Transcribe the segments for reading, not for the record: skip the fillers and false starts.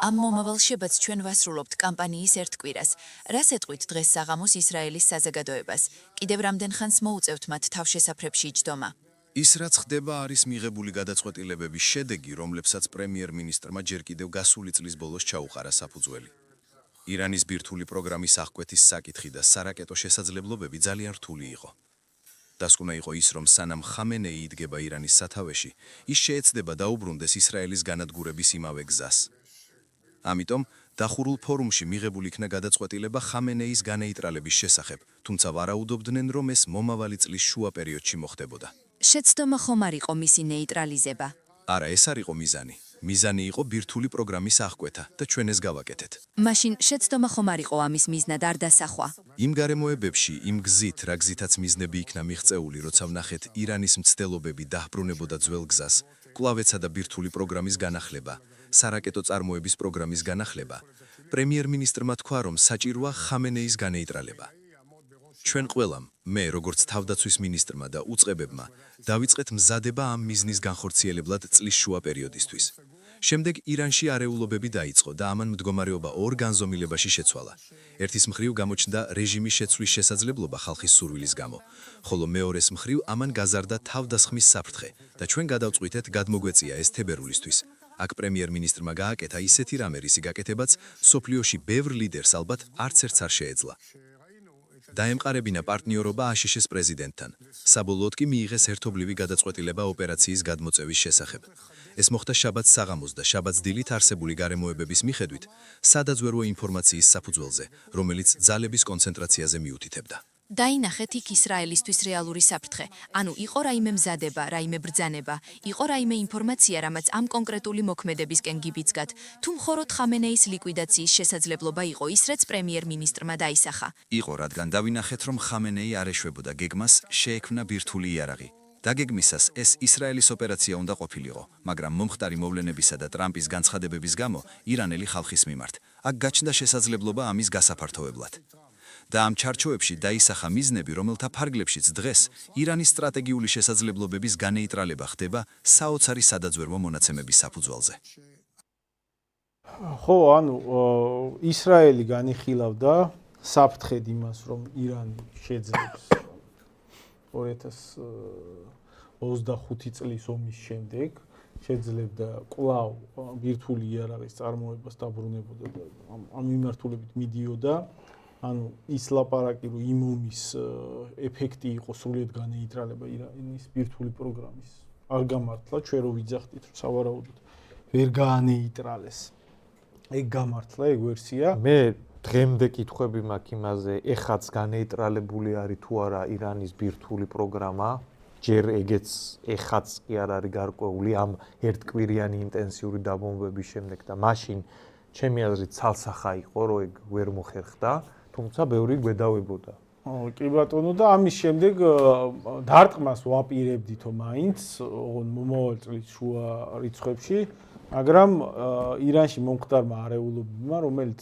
ამ მომავალ შებაც ჩვენ ვასრულობთ კამპანიის ერთ კვირას. რას ეტყვით დღეს საღამოს ისრაელის საზოგადოებას? კიდევ რამდენ ხანს მოუწევთ მათ თავშესაფრებში იჯდომა? ის რაც ხდება არის მიღებული გადაწყვეტილებების შედეგი, რომლებსაც პრემიერ-მინისტრმა ჯერ კიდევ გასული წლის ბოლოს ჩაუყარა საფუძველი. ირანის ბირთვული პროგრამის აღკვეთის საკითხი და სარაკეტო შესაძლებლობები ძალიან რთული იყო. დასკვნა იყო ის, რომ სანამ ხამენეი იდგება ირანის სათავეში, ის შეეცდება დაუბრუნდეს ისრაელის განადგურების იმავე გზას. ამიტომ დახურულ ფორუმში მიღებული იქნა გადაწყვეტილება ხამენეის განეიტრალების შესახებ, თუმცა ვარაუდობდნენ, რომ ეს მომავალი წლის შუა პერიოდში მოხდებოდა. შეცდომა ხომ არ იყო მისი ნეიტრალიზება? არა, ეს არ იყო მიზანი. მიზანი იყო ბირთვული პროგრამის აღკვეთა და ჩვენ ეს გავაკეთეთ. მაშინ შეცდომა ხომ არ იყო ამის მიზნად არ დასახვა? იმ გარემოებებში, იმ გზით, რა გზითაც მიზნები იქნა მიღწეული, როცა ვნახეთ ირანის მცდელობები დაჰბრუნებოდა ძველ გზას, კვლავეცა და ბირთვული პროგრამის განახლება, სარაკეტო წარმოების პროგრამის განახლება, პრემიერ-მინისტრმა თქვა, რომ საჭიროა ხამენეის განეიტრალება. ჩვენ ყველამ, მე როგორც თავდაცვის მინისტრმა და უწყებებმა, დავიწყეთ მზადება ამ მიზნის განხორციელებლად წლის შუა პერიოდისთვის. შემდეგ ირანში არეულობები დაიწყო და ამან მდგომარეობა ორ განზომილებაში შეცვალა. ერთის მხრივ გამოჩნდა რეჟიმის შეცვლის შესაძლებლობა ხალხის სურვილის გამო, ხოლო მეორეს მხრივ ამან გაზარდა თავდასხმის საფრთხე და ჩვენ გადავწყვიტეთ გადმოგვეწია ეს თებერვლისთვის. აქ პრემიერ-მინისტრმა გააკეთა ისეთი რამე, რისი გაკეთებაც სოფლიოში ბევრ ლიდერს ალბათ არც ერთს არ შეეძლო. დაემყარებინა პარტნიორობა აშშ-ის პრეზიდენტთან. საბოლოოდ კი მიიღეს ერთობლივი გადაწყვეტილება ოპერაციის გადმოწევის შესახებ. ეს მოხდა შაბათს საღამოს და შაბათს დილით არსებული გარემოებების მიხედვით, სადაძვერო ინფორმაციის საფუძველზე, რომელიც ძალების კონცენტრაციაზე მიუთითებდა. დაინახეთ იქ ისრაელისთვის რეალური საფრთხე. ანუ იყო რაიმე მზადება, რაიმე ბრძანება, იყო რაიმე ინფორმაცია, რამაც ამ კონკრეტული მოქმედებისკენ გიბიძგათ, თუ მხოლოდ ხამენეის ლიკვიდაციის შესაძლებლობა იყო ის, რაც პრემიერ-მინისტრმა დაისახა. იყო, რადგან დავინახეთ, რომ ხამენეი არ ეშვებოდა გეგმას, შეექმნა ბირთვული იარაღი. დაგეგმისას ეს ისრაელის ოპერაცია უნდა ყოფილიყო, მაგრამ მომხდარი მოვლენებისა და ტრამპის განცხადებების გამო ირანელი ხალხის მიმართ, აქ გაჩნდა შესაძლებლობა ამის გასაფართოვებლად. და ამ ჩარჩოებში დაისახა მიზნები, რომელთა ფარგლებშიც დღეს ირანის სტრატეგიული შესაძლებლობების განეიტრალება ხდება საოცარი სადაძვერო მონაცემების საფუძველზე. ხო, ანუ ისრაელი განიხილავდა საფრთხედ იმას, რომ ირანი შეძლებს 2025 წლის ომის შემდეგ შეძლებდა კვლავ ბირთვული იარაღის წარმოებას დაბრუნებოდა და ამ მიმართულებით მიდიოდა. ანუ ის ლაპარაკი, რომ იმ ომის ეფექტი იყო სრულიად განეიტრალება ირანის ბირთვული პროგრამის. არ გამართლა, ჩვენ რო ვიძახდით, რომ სავარაუდოდ ვერ გაანეიტრალეს. ეგ გამართლა, ეგ ვერსია. მე დღემდე კითხვები მაქვს იმაზე, ეხაც განეიტრალებული არის თუ არა ირანის ბირთვული პროგრამა. ჯერ ეგეც ეხაც კი არ არის გარკვეული ამ ერთკვირიანი ინტენსიური დაბომბვების შემდეგ და მაშინ ჩემი აზრით ცალსახა იყო, რომ ეგ ვერ მოხერხდა. თუმცა ბევრი გვედავებოდა. კი ბატონო და ამის შემდეგ დარტყმას ვაპირებდითო მაინც მომავალ წლის შუა რიცხვებში, მაგრამ ირანში მომხდარმა არეულობებმა, რომელიც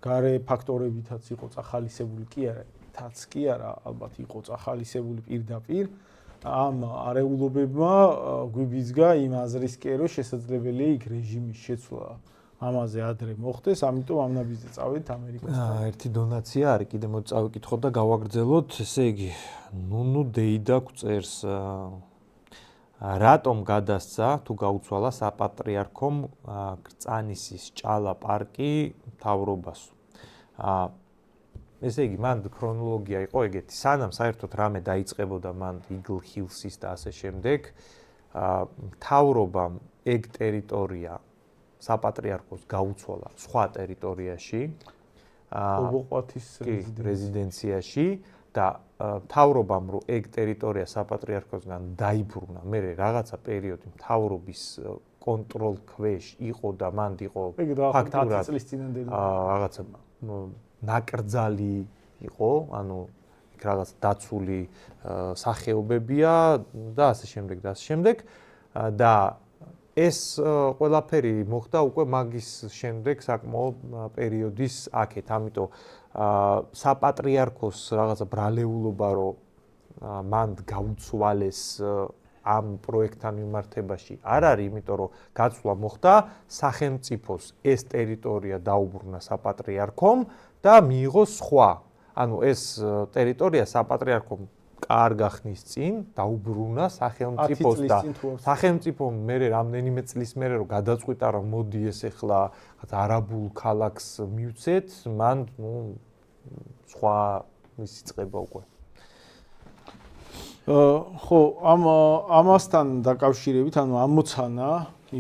გარე ფაქტორებითაც იყო წახალისებული, კი არა, თაც კი არა, ალბათ იყო წახალისებული პირდაპირ, ამ არეულობებმა გვიბიძგა იმ აზრისკენ, რომ შესაძლებელია იქ რეჟიმის შეცვლა ამაზე ადრე მოხდეს, ამიტომ ამ ნაბიჯზე წავედით ამერიკასთან. ერთი დონაცია არის, კიდე მოდი წავიკითხოთ და გავაგრძელოთ, ესე იგი, ნუნუ დეიდა გვწერს რატომ გადასცა თუ გაუცვალა საპატრიარქომ კრწანისის ჭალა პარკი მთავრობას. ესე იგი, მან ქრონოლოგია იყო ეგეთი, სანამ საერთოდ რამე დაიწყებოდა მან იგლ ჰილსის და ასე შემდეგ, მთავრობამ ეგ ტერიტორია საპატრიარქოს გაუცვალა სხვა ტერიტორიაში, ობოყვათის რეზიდენციაში და მთავრობამ რომ ეგ ტერიტორია საპატრიარქოსგან დაიბრუნა, მე რაღაცა პერიოდი მთავრობის კონტროლ ქვეშ იყო და მანდ იყო ფაქტურად წლის წინანდელი რაღაცა ნაკრძალი იყო, ანუ იქ რაღაც დაცული სახეობებია და ასე შემდეგ და ასე შემდეგ და ეს ყველაფერი მოხდა უკვე მაგის შემდეგ საკმაოდ პერიოდის აქეთ, ამიტომ საპატრიარქოს რაღაცა ბრალეულობა რომ მან გაუცვალეს ამ პროექტთან მიმართებაში არ არის, იმიტომ რომ გაცვლა მოხდა სახელმწიფოს ეს ტერიტორია დაუბრუნა საპატრიარქომ და მიიღო სხვა. ანუ ეს ტერიტორია საპატრიარქომ კარ გახნის წინ დაუბრუნა სახელმწიფოს და სახელმწიფომ მერე რამდენიმე წლის მერე რომ გადაწყვიტა რომ მოდი ეს ახლა არაბულ ქალაქს მივცეთ, მან სხვა მისი წება უკვე. ხო, ამასთან დაკავშირებით, ანუ ამოცანა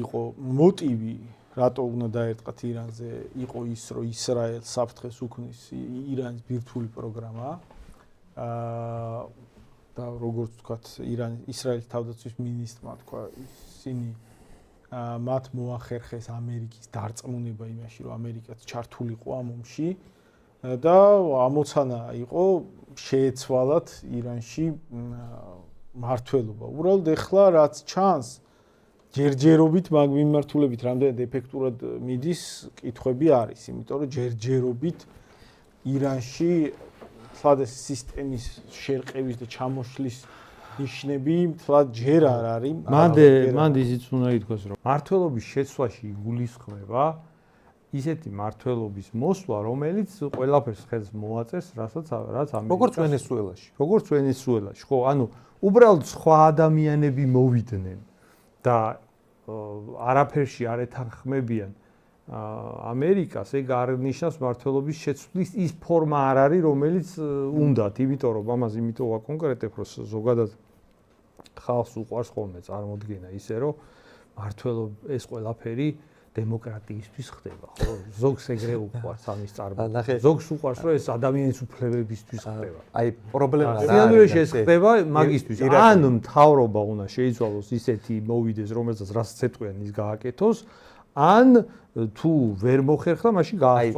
იყო მოტივი, რატო უნდა დაერტყათ ირანზე, იყო ის, რომ ისრაელს საფრთხეს უქმნის ირანის ბირთვული პროგრამა. და როგორც ვთქვათ, ისრაელის თავდაცვის მინისტრმა თქვა, ისინი მათ მოახერხეს ამერიკის დარწმუნება იმაში, რომ ამერიკაც ჩართულიყო ამ ომში და ამოცანა იყო შეეცვალათ ირანში მართლობა. უბრალოდ ეხლა რაც ჩანს, ჯერჯერობით მაგ მიმართულებით რამდენად ეფექტურად მიდის, კითხვები არის, იმიტომ რომ ჯერჯერობით ირანში თლად ეს სისტემის შერყევის და ჩამოშლის ნიშნები თლად ჯერ არ არის. მანდ ისიც უნდა ითქვას, რომ მართლობის შეცვლაში იგულისხმება ისეთი მართლობის მოსვლა, რომელიც ყველაფერს ხელს მოაწერს, რაც ამერიკას. როგორც ვენესუელაში. როგორც ვენესუელაში, ხო, ანუ უბრალოდ სხვა ადამიანები მოვიდნენ და არაფერში არ ეთანხმებიან ამერიკას, ეგ არ ნიშნავს მართლობის შეცვლის ის ფორმა არ არის, რომელიც უნდათ, იმიტომ რომ ამას იმიტომ ვაკონკრეტებ, რომ ზოგადად ხალხს უყვარს ხოლმე წარმოდგენა ისე, რომ მართლობა ეს ყველაფერი დემოკრატიისთვის ხდება, ხო? ზოგს ეგრე უყვარს ამის წარმოდგენა. ზოგს უყვარს, რომ ეს ადამიანის უფლებებისთვის ხდება. აი, პრობლემა რა არის? რეალურად ეს ხდება მაგისთვის. ან მთავრობა უნდა შეიცვალოს ისეთი მოვიდეს, რომელსაც რაც ეთყვიან ის გააკეთოს, ან თუ ვერ მოხერხდა, მაშინ გაასწორებს